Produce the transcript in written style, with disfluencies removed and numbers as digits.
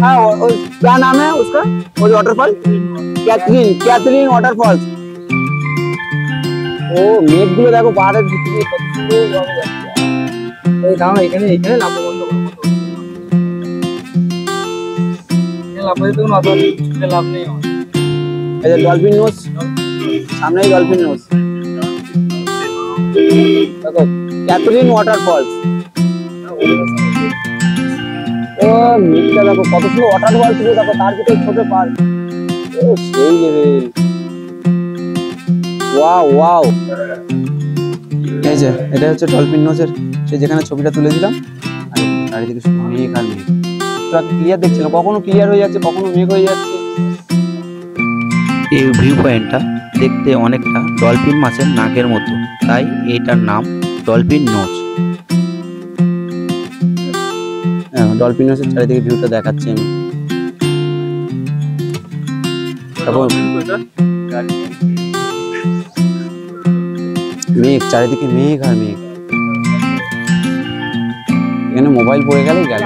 हाँ क्या नाम है उसका, वो वाटरफॉल? Catherine, Catherine waterfalls. ও মেঘগুলো দেখো পাহাড়ের ভিতর দিয়ে কত সুন্দর ভাবে যাচ্ছে। এই দাঁড়া, এখানে এখানে লাফা বন্ধ করো, এখানে লাফাতে তো কোনো ছুটে লাভ নেই আমার। এই যে ডলফিন নোজ, সামনেই ডলফিন নোজ দেখো, ক্যাথরিন ওয়াটারফলস। ও মেঘটা দেখো কত সুন্দর ওয়াটারফল ছিল, দেখো তার ভিতরে ছোট পার্ক। ও সেই লেভেল, ওয়াও ওয়াও। এই যে এটা হচ্ছে ডলফিন নোজের সেই যেখানে ছবিটা তুলেছিলাম, আর চারিদিকে শুধু মেঘ আর মেঘ। একটু আগে ক্লিয়ার দেখছিলাম, কখনো ক্লিয়ার হয়ে যাচ্ছে, কখনো মেঘ হয়ে যাচ্ছে। এই ভিউ পয়েন্টটা দেখতে অনেকটা ডলফিন মাছের নাকের মতো, তাই এইটার নাম ডলফিন নোজ। ডলফিন নোজের চারিদিকে ভিউটা দেখাচ্ছি আমি। তারপর মেঘ, চারিদিকে মেঘ আর মেঘ। এখানে মোবাইল পড়ে গেলেই গেল।